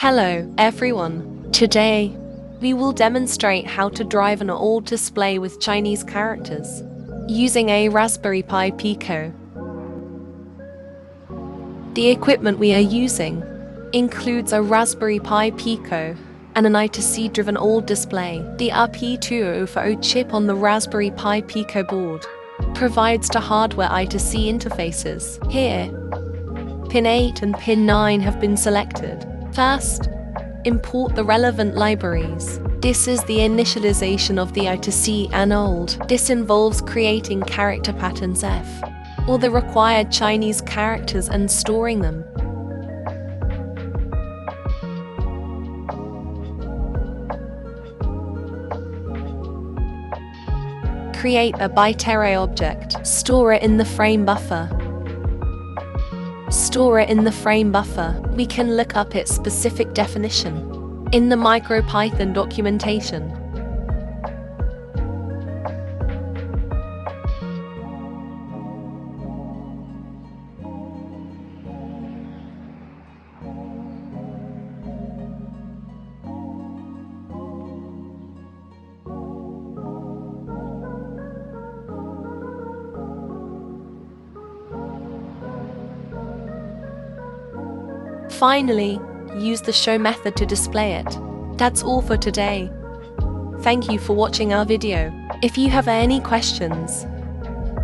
Hello, everyone. Today, we will demonstrate how to drive an OLED display with Chinese characters using a Raspberry Pi Pico. The equipment we are using includes a Raspberry Pi Pico and an I2C-driven OLED display. The RP2040 chip on the Raspberry Pi Pico board provides the hardware I2C interfaces. Here, pin 8 and pin 9 have been selected. First, import the relevant libraries. This is the initialization of the I2C and OLED. This involves creating character patterns F, or the required Chinese characters, and storing them. Create a byte array object. Store it in the frame buffer. Store it in the frame buffer. We can look up its specific definition in the MicroPython documentation. Finally, use the show method to display it. That's all for today. Thank you for watching our video. If you have any questions,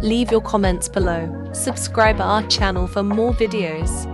leave your comments below. Subscribe our channel for more videos.